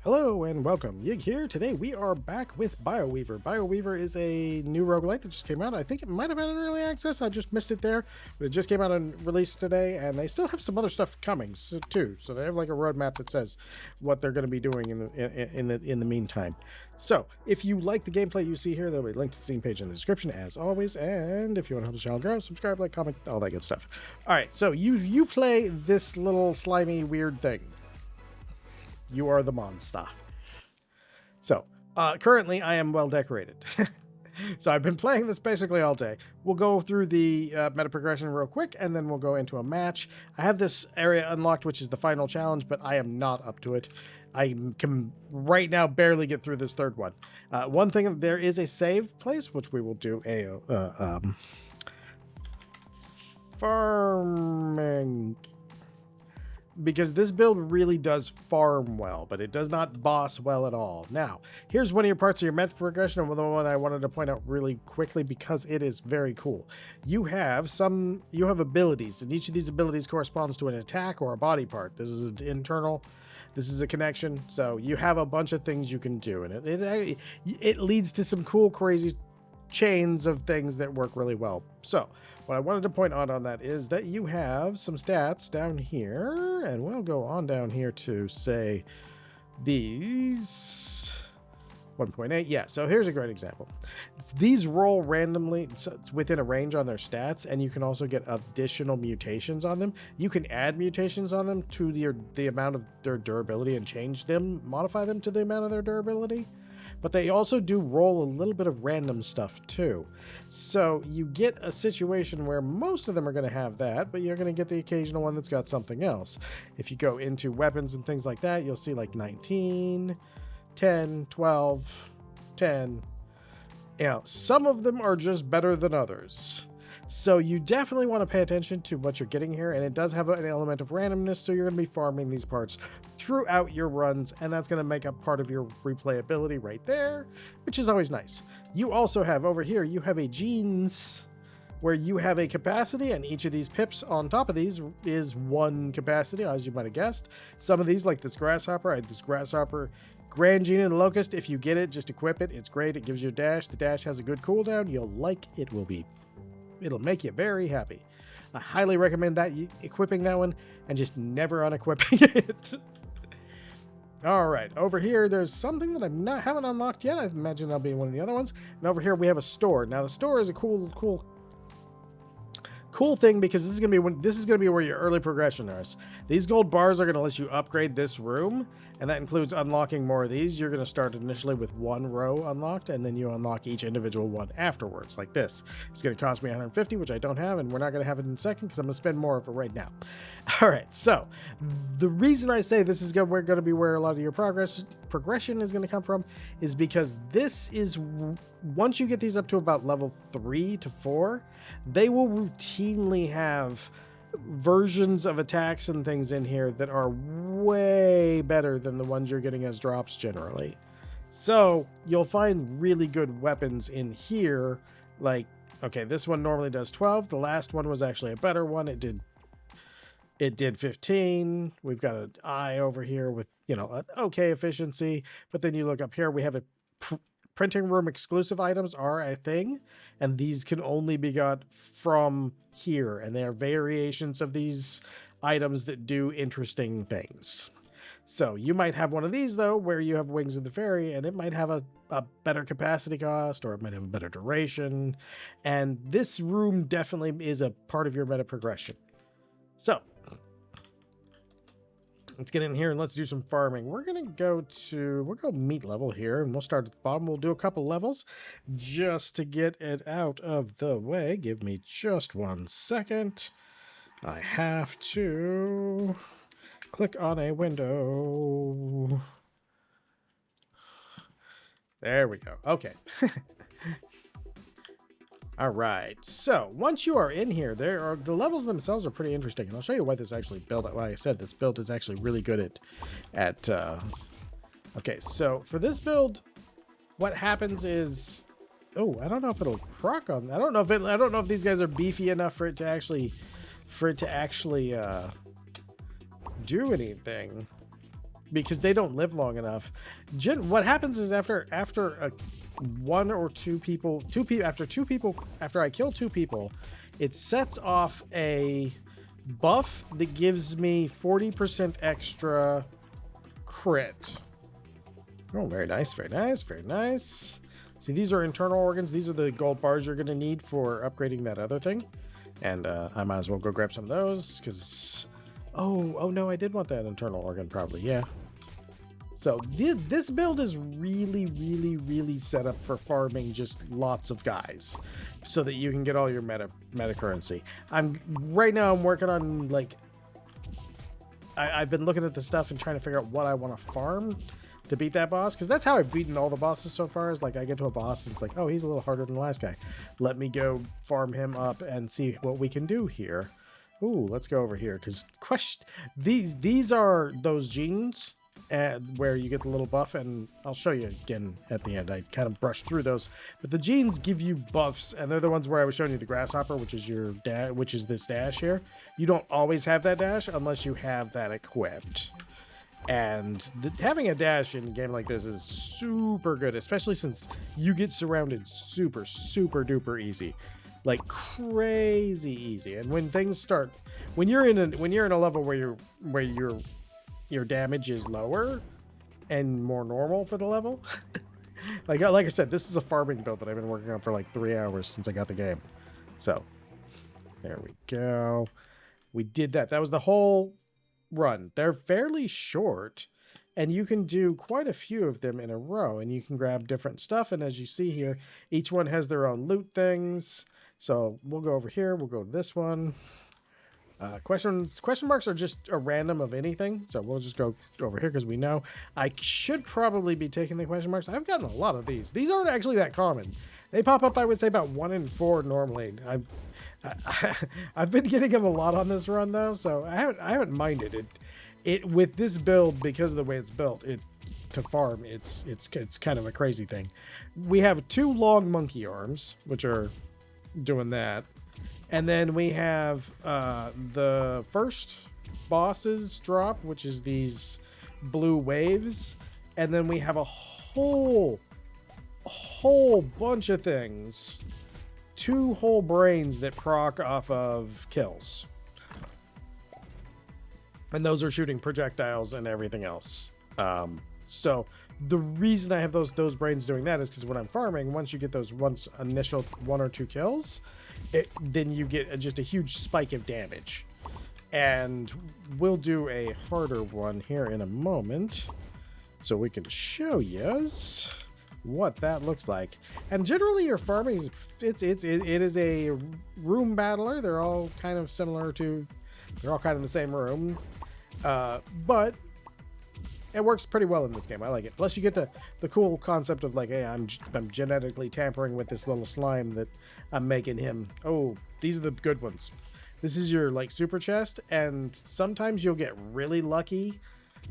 Hello and welcome. Yig here. Today we are back with Bioweaver. Bioweaver is a new roguelite that just came out. I think it might have been in early access. I just missed it there, but it just came out and released today, and they still have some other stuff coming too. So they have like a roadmap that says what they're going to be doing in the meantime. So if you like the gameplay you see here, there'll be a link to the Steam page in the description as always. And if you want to help the channel grow, subscribe, like, comment, all that good stuff. All right. So you play this little slimy weird thing. You are the monster. So, currently I am well decorated. So I've been playing this basically all day. We'll go through the Metaprogression real quick, and then we'll go into a match. I have this area unlocked, which is the final challenge, but I am not up to it. I can right now barely get through this third one. One thing, there is a save place, which we will do a farming, because this build really does farm well, but it does not boss well at all. Now, here's one of your parts of your Metaprogression, and the one I wanted to point out really quickly because it is very cool. You have abilities, and each of these abilities corresponds to an attack or a body part. This is an internal, this is a connection, so you have a bunch of things you can do, and it leads to some cool, crazy chains of things that work really well. So what I wanted to point out on that is that you have some stats down here, and we'll go on down here to say these 1.8. Yeah, so here's a great example. These roll randomly, so it's within a range on their stats, and you can also get additional mutations on them. You can add mutations on them to the amount of their durability and change them, modify them to the amount of their durability. But they also do roll a little bit of random stuff too. So you get a situation where most of them are going to have that, but you're going to get the occasional one that's got something else. If you go into weapons and things like that, you'll see like 19, 10, 12, 10. You know, some of them are just better than others. So you definitely want to pay attention to what you're getting here, and it does have an element of randomness, so you're going to be farming these parts throughout your runs, and that's going to make up part of your replayability right there, which is always nice. You also have over here, you have a genes where you have a capacity, and each of these pips on top of these is one capacity, as you might have guessed. Some of these, like this grasshopper, I had this grasshopper Grand Gene and the Locust. If you get it, just equip it. It's great. It gives you a dash. The dash has a good cooldown. You'll like it. It'll make you very happy. I highly recommend that equipping that one and just never unequipping it. All right, over here there's something that I haven't unlocked yet. I imagine that'll be one of the other ones. And over here we have a store. Now the store is a cool thing, because this is gonna be where your early progression is. These gold bars are gonna let you upgrade this room, and that includes unlocking more of these. You're gonna start initially with one row unlocked, and then you unlock each individual one afterwards, like this. It's gonna cost me 150, which I don't have, and we're not gonna have it in a second because I'm gonna spend more of it right now. All right, so the reason I say this is gonna be where a lot of your progression is gonna come from is because this is, once you get these up to about level 3 to 4, they will routinely have versions of attacks and things in here that are way better than the ones you're getting as drops generally. So you'll find really good weapons in here. Like, okay, this one normally does 12. The last one was actually a better one. It did 15. We've got an eye over here with, an okay efficiency. But then you look up here, we have a printing room exclusive items are a thing, and these can only be got from here, and they are variations of these items that do interesting things. So you might have one of these though where you have Wings of the Fairy, and it might have a better capacity cost, or it might have a better duration, and this room definitely is a part of your meta progression. So let's get in here and let's do some farming. We'll go meat level here, and we'll start at the bottom. We'll do a couple levels just to get it out of the way. Give me just 1 second. I have to click on a window. There we go. Okay. All right, so once you are in here, the levels themselves are pretty interesting, and I'll show you why this actually built. Like I said, this build is actually really good at okay, so for this build, what happens is, I don't know if it'll proc on. I don't know if these guys are beefy enough for it to actually do anything. because they don't live long enough. What happens is after one or two people, after I kill 2 people, it sets off a buff that gives me 40% extra crit. Oh, very nice, very nice, very nice. See, these are internal organs. These are the gold bars you're going to need for upgrading that other thing. And I might as well go grab some of those because... Oh no, I did want that internal organ probably, yeah. So this build is really, really set up for farming just lots of guys so that you can get all your meta currency. Right now I'm working on, like, I've been looking at the stuff and trying to figure out what I want to farm to beat that boss, because that's how I've beaten all the bosses so far, is like I get to a boss and it's like, oh, he's a little harder than the last guy. Let me go farm him up and see what we can do here. Ooh, let's go over here, because these are those genes where you get the little buff, and I'll show you again at the end. I kind of brushed through those, but the genes give you buffs, and they're the ones where I was showing you the grasshopper, which is this dash here. You don't always have that dash unless you have that equipped. And having a dash in a game like this is super good, especially since you get surrounded super duper easy. Like crazy easy. And when things start, when you're in a level where your damage is lower and more normal for the level, like I said, this is a farming build that I've been working on for like 3 hours since I got the game. So there we go. We did that. That was the whole run. They're fairly short, and you can do quite a few of them in a row, and you can grab different stuff. And as you see here, each one has their own loot things. So we'll go over here. We'll go to this one. Question marks are just a random of anything. So we'll just go over here because we know. I should probably be taking the question marks. I've gotten a lot of these. These aren't actually that common. They pop up, I would say, about 1 in 4 normally. I've been getting them a lot on this run though, so I haven't minded it. With this build, because of the way it's built, to farm, it's kind of a crazy thing. We have 2 long monkey arms, which are doing that, and then we have the first boss's drop, which is these blue waves, and then we have a whole bunch of things, 2 whole brains that proc off of kills, and those are shooting projectiles and everything else. So the reason I have those brains doing that is because when I'm farming, once you get those initial 1 or 2 kills, then you get just a huge spike of damage. And we'll do a harder one here in a moment so we can show you what that looks like. And generally your farming it is a room battler. They're all kind of similar to, they're all kind of in the same room, but it works pretty well in this game. I like it. Plus you get the cool concept of like, hey, I'm genetically tampering with this little slime that I'm making him. Oh, these are the good ones. This is your like super chest, and sometimes you'll get really lucky.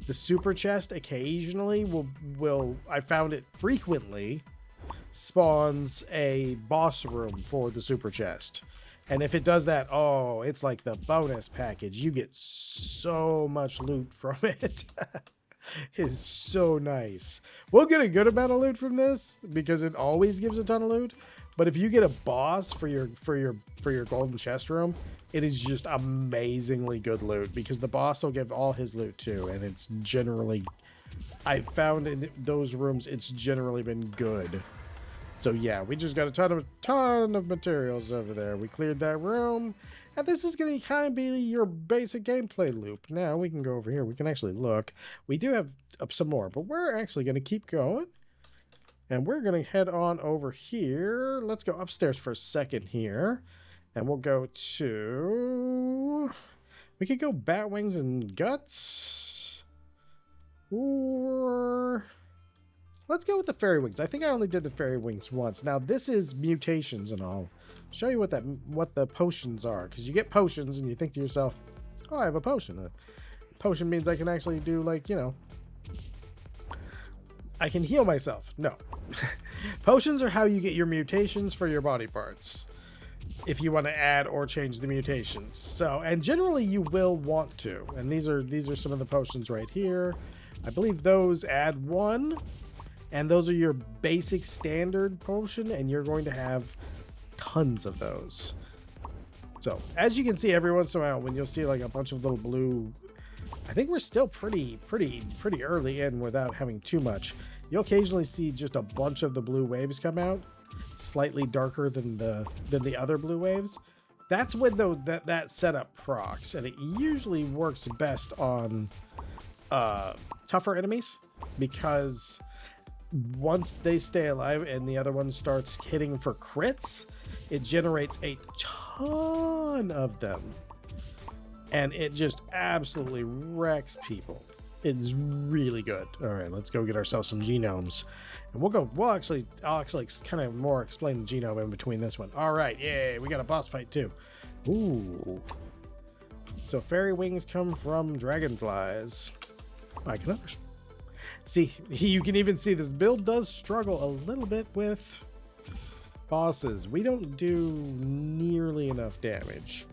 The super chest occasionally will I found it frequently spawns a boss room for the super chest. And if it does that, oh, it's like the bonus package. You get so much loot from it. It's so nice. We'll get a good amount of loot from this because it always gives a ton of loot. But if you get a boss for your golden chest room, it is just amazingly good loot, because the boss will give all his loot too, and it's generally, I found in those rooms, it's generally been good. So yeah, we just got a ton of materials over there. We cleared that room, and this is going to kind of be your basic gameplay loop. Now we can go over here. We can actually look. We do have some more, but we're actually going to keep going. And we're going to head on over here. Let's go upstairs for a second here. And we'll go to... We could go bat wings and guts. Or... Let's go with the fairy wings. I think I only did the fairy wings once. Now, this is mutations and all. Show you what the potions are. Because you get potions and you think to yourself, oh, I have a potion. A potion means I can actually do, like, you know... I can heal myself. No. Potions are how you get your mutations for your body parts, if you want to add or change the mutations. So, and generally you will want to. And these are some of the potions right here. I believe those add 1, and those are your basic standard potion, and you're going to have tons of those. So as you can see, every once in a while when you'll see like a bunch of little blue, I think we're still pretty early in without having too much. You'll occasionally see just a bunch of the blue waves come out, slightly darker than the other blue waves. That's when that setup procs, and it usually works best on tougher enemies, because once they stay alive and the other one starts hitting for crits, it generates a ton of them, and it just absolutely wrecks people. It's really good. All right, let's go get ourselves some genomes, and I'll actually kind of more explain the genome in between this one. All right, yay, we got a boss fight too. Ooh. So fairy wings come from dragonflies. I can understand. See, you can even see this build does struggle a little bit with bosses. We don't do nearly enough damage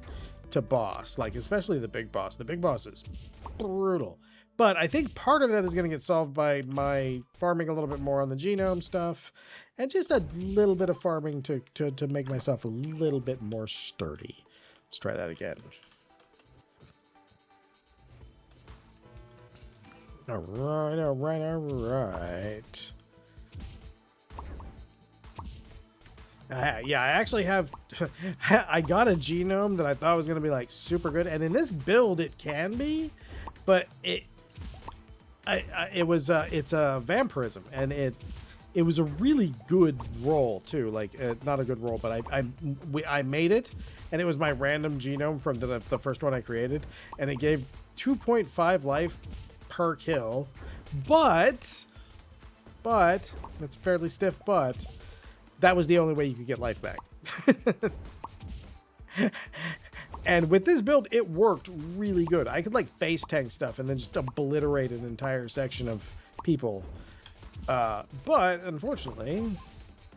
to boss, like especially the big boss. The big boss is brutal. But I think part of that is going to get solved by my farming a little bit more on the genome stuff, and just a little bit of farming to make myself a little bit more sturdy. Let's try that again. All right. Yeah, I actually have. I got a genome that I thought was going to be like super good, and in this build it can be, but it's a vampirism, and it was a really good roll too. Like not a good roll, but I made it, and it was my random genome from the first one I created, and it gave 2.5 life per kill, but that's fairly stiff, but that was the only way you could get life back. And with this build, it worked really good. I could like face tank stuff and then just obliterate an entire section of people. But unfortunately,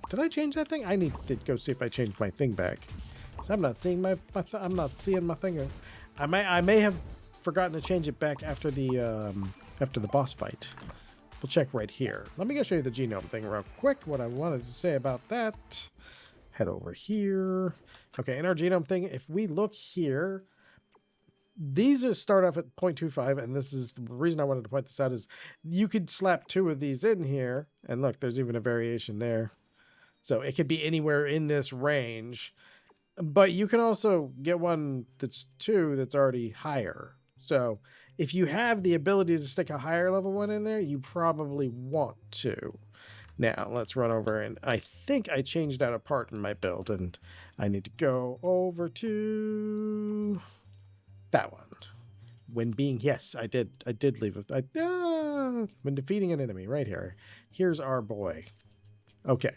did I change that thing? I need to go see if I changed my thing back, because I'm not seeing I'm not seeing my thing. I may have forgotten to change it back after the boss fight. We'll check right here. Let me go show you the genome thing real quick. What I wanted to say about that. Head over here. Okay, in our genome thing, if we look here, these just start off at 0.25, and this is the reason I wanted to point this out is you could slap 2 of these in here, and look, there's even a variation there. So it could be anywhere in this range, but you can also get one that's 2 that's already higher. So if you have the ability to stick a higher level one in there, you probably want to. Now let's run over, and I think I changed out a part in my build, and I need to go over to that one. Yes, I did leave it. When defeating an enemy right here. Here's our boy. Okay,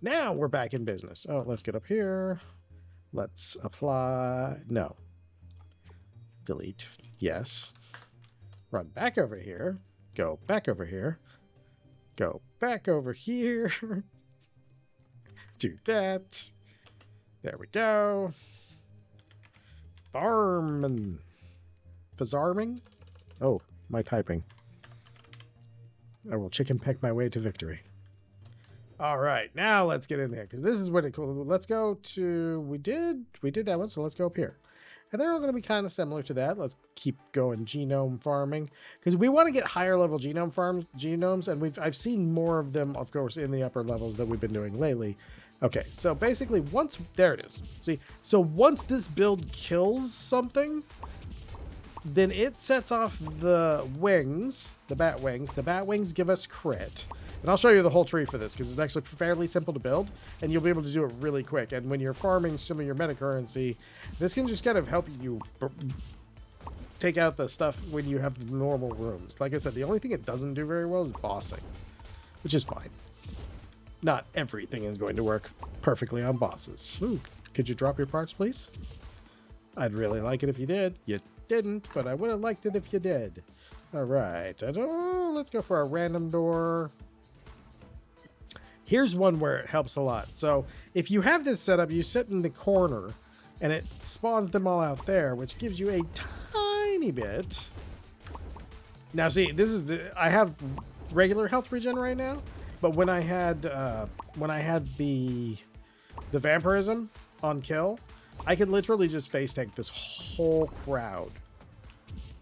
now we're back in business. Oh, let's get up here. Let's apply. No. Delete. Yes. Run back over here. Go back over here. Go back over here. Do that. There we go. Farming. Fazarming? Oh, my typing. I will chicken peck my way to victory. All right, now let's get in there, because this is what it cool. Let's go to, we did that one, so let's go up here. And they're all going to be kind of similar to that. Let's keep going genome farming, because we want to get higher level genomes, and I've seen more of them, of course, in the upper levels that we've been doing lately. Okay, so basically there it is. See, so once this build kills something, then it sets off the wings, the bat wings. The bat wings give us crit. And I'll show you the whole tree for this, because it's actually fairly simple to build, and you'll be able to do it really quick. And when you're farming some of your meta currency, this can just kind of help you take out the stuff when you have the normal rooms. Like I said, the only thing it doesn't do very well is bossing, which is fine. Not everything is going to work perfectly on bosses. Ooh, could you drop your parts, please? I'd really like it if you did. You didn't, but I would have liked it if you did. All right. Let's go for a random door. Here's one where it helps a lot. So if you have this set up, you sit in the corner and it spawns them all out there, which gives you a tiny bit Now, see, this is I have regular health regen right now, but when I had the vampirism on kill, I could literally just face tank this whole crowd,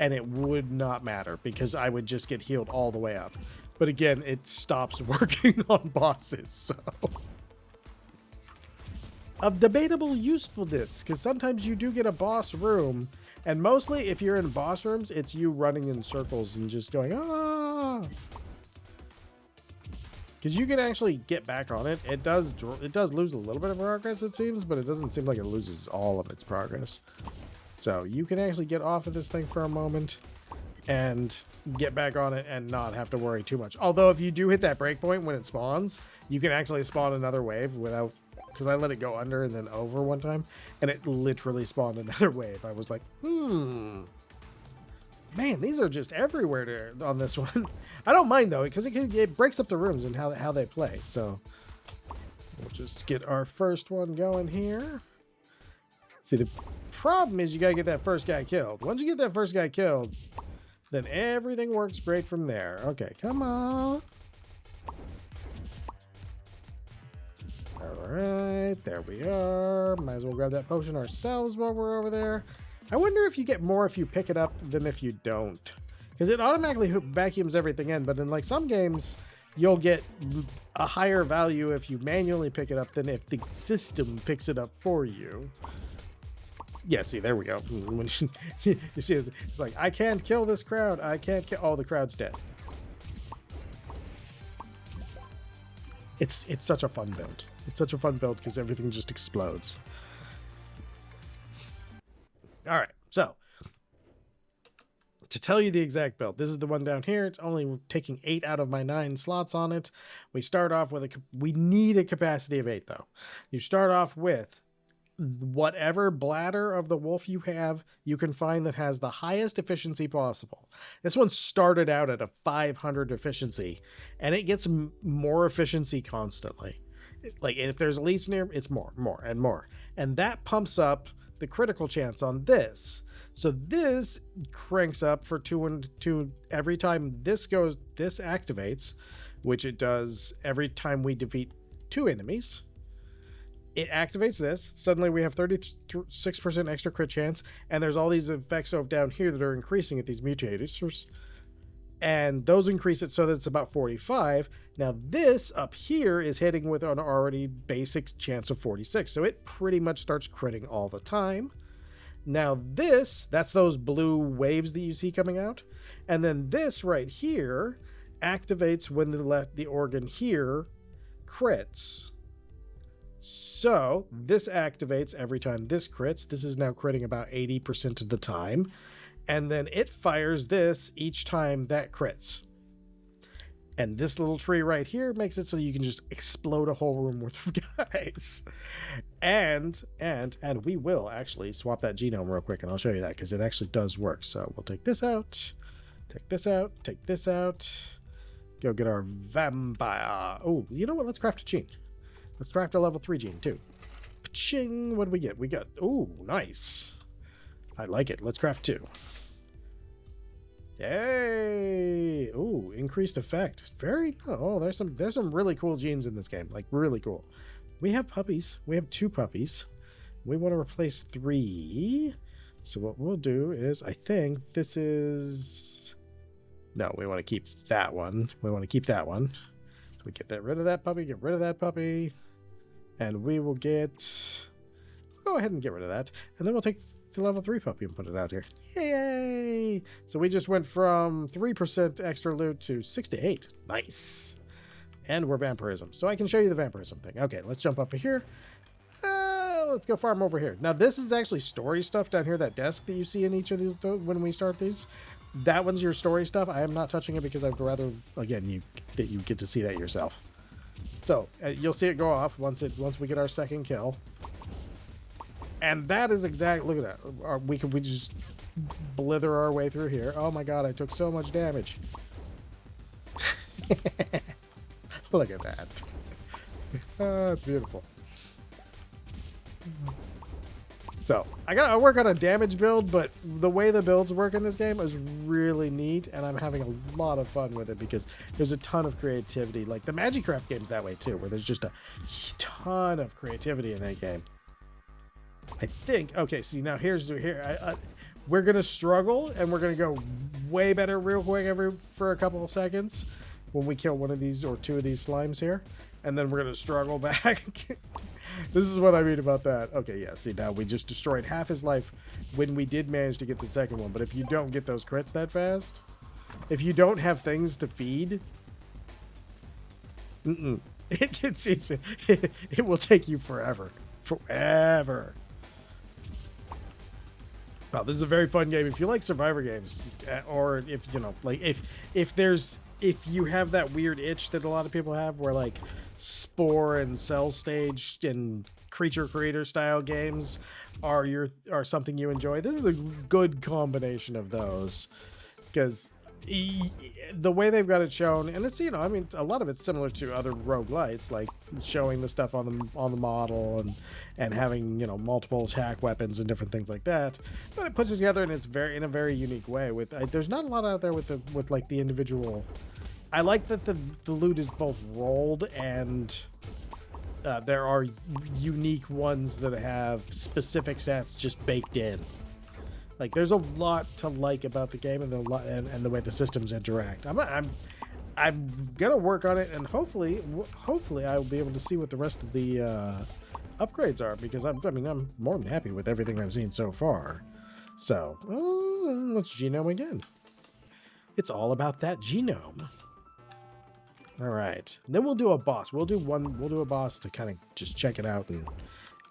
and it would not matter because I would just get healed all the way up. But again, it stops working on bosses, so of debatable usefulness, because sometimes you do get a boss room, and mostly if you're in boss rooms, it's you running in circles and just going, ah. Because you can actually get back on it. It does lose a little bit of progress, it seems, but it doesn't seem like it loses all of its progress. So you can actually get off of this thing for a moment and get back on it and not have to worry too much. Although if you do hit that breakpoint when it spawns, you can actually spawn another wave without, because I let it go under and then over one time, and it literally spawned another wave. I was like, man, these are just everywhere on this one. I don't mind though, because it breaks up the rooms and how they play. So we'll just get our first one going here. See, the problem is you gotta get that first guy killed. Once you get that first guy killed, then everything works great from there. Okay, come on. All right, there we are. Might as well grab that potion ourselves while we're over there. I wonder if you get more if you pick it up than if you don't, because it automatically vacuums everything in. But in like some games, you'll get a higher value if you manually pick it up than if the system picks it up for you. Yeah, see, there we go. When you see, it's like, I can't kill this crowd. I can't kill. Oh, the crowd's dead. It's such a fun build. It's such a fun build because everything just explodes. All right, so to tell you the exact build, this is the one down here. It's only taking 8 out of my 9 slots on it. We start off with we need a capacity of 8 though. You start off with whatever bladder of the wolf you have, you can find that has the highest efficiency possible. This one started out at a 500 efficiency, and it gets more efficiency constantly. Like if there's least near, it's more, and more. And that pumps up the critical chance on this. So this cranks up for 2 and 2 every time this activates, which it does every time we defeat 2 enemies. It activates this. Suddenly we have 36% extra crit chance, and there's all these effects down here that are increasing at these mutators, and those increase it so that it's about 45. Now this up here is hitting with an already basic chance of 46, so it pretty much starts critting all the time. Now that's those blue waves that you see coming out, and then this right here activates when the organ here crits. So this activates every time this crits. This is now critting about 80% of the time. And then it fires this each time that crits. And this little tree right here makes it so you can just explode a whole room worth of guys. And we will actually swap that genome real quick, and I'll show you that because it actually does work. So we'll take this out, take this out, take this out. Go get our vampire. Oh, you know what? Let's craft a gene. Let's craft a level 3 gene too. Ching! What do we get? We got, ooh, nice. I like it. Let's craft 2. Yay! Ooh, increased effect. Very, oh, there's some really cool genes in this game. Like really cool. We have puppies. We have 2 puppies. We want to replace 3. So what we'll do is, I think this is, no, we want to keep that one. We want to keep that one. So we get rid of that puppy, get rid of that puppy. And we will go ahead and get rid of that. And then we'll take the level 3 puppy and put it out here. Yay! So we just went from 3% extra loot to 6 to 8. Nice. And we're vampirism. So I can show you the vampirism thing. Okay, let's jump up here. Let's go farm over here. Now this is actually story stuff down here, that desk that you see in each of these when we start these. That one's your story stuff. I am not touching it because I'd rather, again, you get to see that yourself. So you'll see it go off once we get our second kill, and that is exactly, look at that. We just blither our way through here. Oh my god, I took so much damage. Look at that. Oh, it's beautiful. So I gotta work on a damage build, but the way the builds work in this game is really neat, and I'm having a lot of fun with it because there's a ton of creativity. Like the Magicraft game's that way too, where there's just a ton of creativity in that game. I think. Okay, see now we're gonna struggle, and we're gonna go way better real quick for a couple of seconds when we kill one of these or two of these slimes here, and then we're gonna struggle back. This is what I mean about that. Okay, yeah, see now we just destroyed half his life when we did manage to get the second one, but if you don't get those crits that fast, if you don't have things to feed, it will take you forever. Well, this is a very fun game. If you like Survivor games, or if you know, like if you have that weird itch that a lot of people have, where like Spore and Cell Stage and Creature Creator style games are something you enjoy, this is a good combination of those, because the way they've got it shown, and it's, you know, I mean, a lot of it's similar to other roguelites, like showing the stuff on the model and having, you know, multiple attack weapons and different things like that, but it puts it together, and it's in a very unique way. There's not a lot out there with like the individual. I like that the loot is both rolled, and there are unique ones that have specific stats just baked in. Like, there's a lot to like about the game, and the way the systems interact. I'm gonna work on it, and hopefully I will be able to see what the rest of the upgrades are, because I'm more than happy with everything I've seen so far. So let's genome again. It's all about that genome. All right, then we'll do a boss. We'll do a boss to kind of just check it out,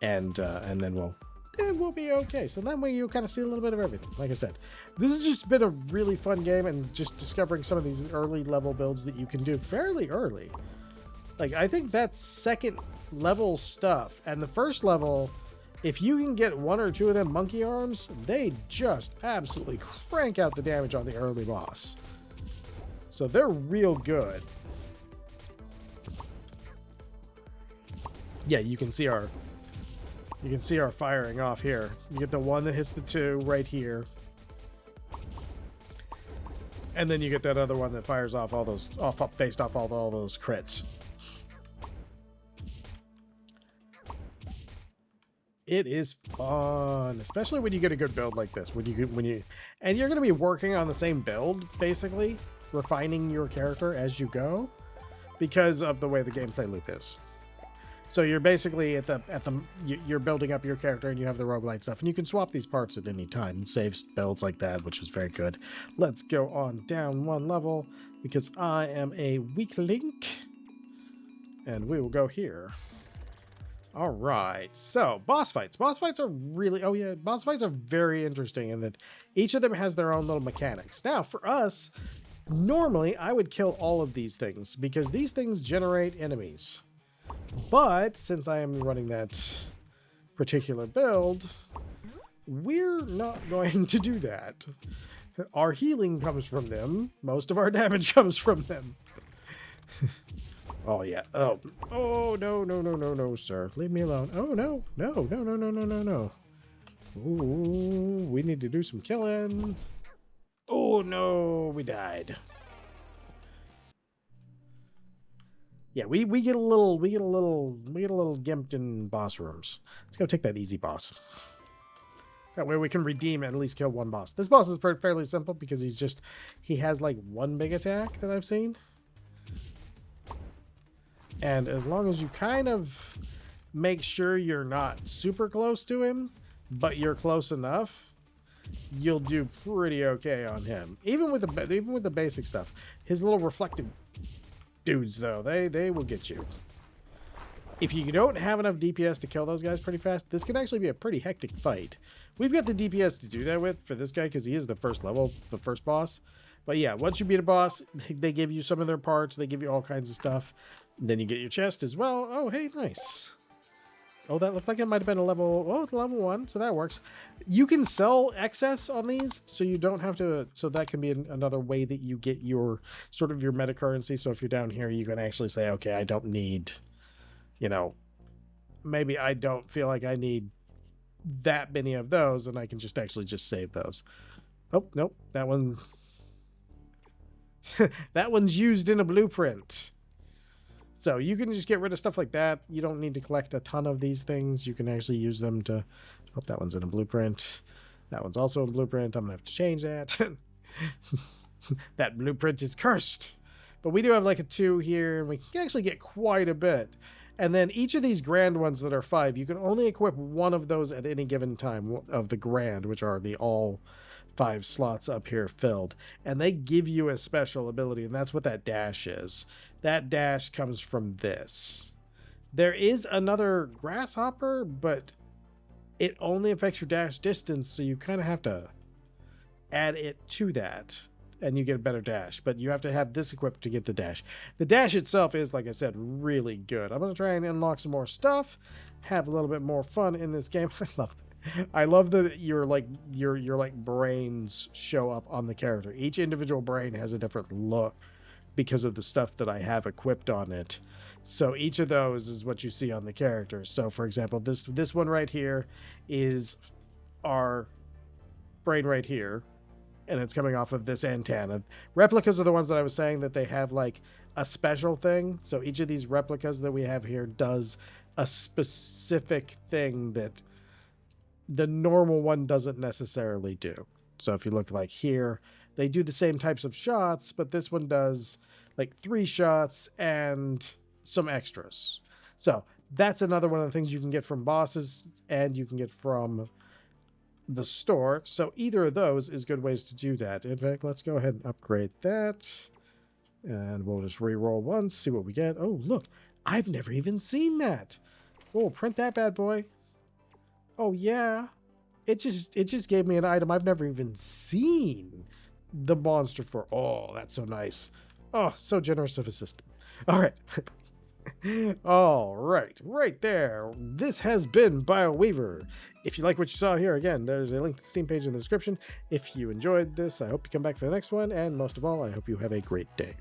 and then we'll be okay. So then you kind of see a little bit of everything. Like I said, this has just been a really fun game, and just discovering some of these early level builds that you can do fairly early. Like, I think that's second level stuff, and the first level, if you can get one or two of them monkey arms, they just absolutely crank out the damage on the early boss. So they're real good. Yeah, you can see our firing off here. You get the one that hits the two right here, and then you get that other one that fires off all those based off all those crits. It is fun, especially when you get a good build like this. And you're going to be working on the same build, basically refining your character as you go, because of the way the gameplay loop is. So you're basically you're building up your character, and you have the roguelite stuff, and you can swap these parts at any time and save builds like that, which is very good. Let's go on down one level, because I am a weak link, and we will go here. All right, so boss fights. Boss fights are very interesting in that each of them has their own little mechanics. Now, for us, normally I would kill all of these things, because these things generate enemies. But since I am running that particular build, we're not going to do that. Our healing comes from them. Most of our damage comes from them. Oh, yeah. Oh, no, sir. Leave me alone. Oh, no. No. Ooh, we need to do some killing. Oh, no, we died. Yeah, we get a little gimped in boss rooms. Let's go take that easy boss. That way we can redeem and at least kill one boss. This boss is fairly simple, because he has like one big attack that I've seen. And as long as you kind of make sure you're not super close to him, but you're close enough, you'll do pretty okay on him. Even with the basic stuff. His little reflective dudes, though, they will get you. If you don't have enough DPS to kill those guys pretty fast, this can actually be a pretty hectic fight. We've got the DPS to do that with for this guy, because he is the first level, the first boss. But yeah, once you beat a boss, they give you some of their parts, they give you all kinds of stuff. Then you get your chest as well. Oh, hey, nice. Oh, that looked like it might have been a level 1, so that works. You can sell excess on these, so you don't have to, so that can be another way that you get your sort of your meta currency. So if you're down here, you can actually say, okay, I don't need, maybe I don't feel like I need that many of those, and I can just actually just save those. Oh, nope, that one that one's used in a blueprint. So you can just get rid of stuff like that. You don't need to collect a ton of these things. You can actually use them to... Oh, that one's in a blueprint. That one's also in blueprint. I'm going to have to change that. That blueprint is cursed. But we do have like a 2 here, and we can actually get quite a bit. And then each of these grand ones that are 5, you can only equip one of those at any given time of the grand, which are the all 5 slots up here filled. And they give you a special ability, and that's what that dash is. That dash comes from this. There is another grasshopper, but it only affects your dash distance, so you kind of have to add it to that, and you get a better dash. But you have to have this equipped to get the dash. The dash itself is, like I said, really good. I'm going to try and unlock some more stuff, have a little bit more fun in this game. I love that your brains show up on the character. Each individual brain has a different look because of the stuff that I have equipped on it. So each of those is what you see on the character. So for example, this one right here is our brain right here, and it's coming off of this antenna. Replicas are the ones that I was saying that they have like a special thing. So each of these replicas that we have here does a specific thing that the normal one doesn't necessarily do. So if you look like here, they do the same types of shots, but this one does like 3 shots and some extras. So that's another one of the things you can get from bosses and you can get from the store. So either of those is good ways to do that. In fact, let's go ahead and upgrade that. And we'll just re-roll once, see what we get. Oh, look, I've never even seen that. Oh, print that bad boy. Oh, yeah. It just gave me an item I've never even seen the monster for. Oh, that's so nice. Oh, so generous of a system. All right. All right. Right there. This has been Bioweaver. If you like what you saw here, again, there's a link to the Steam page in the description. If you enjoyed this, I hope you come back for the next one. And most of all, I hope you have a great day.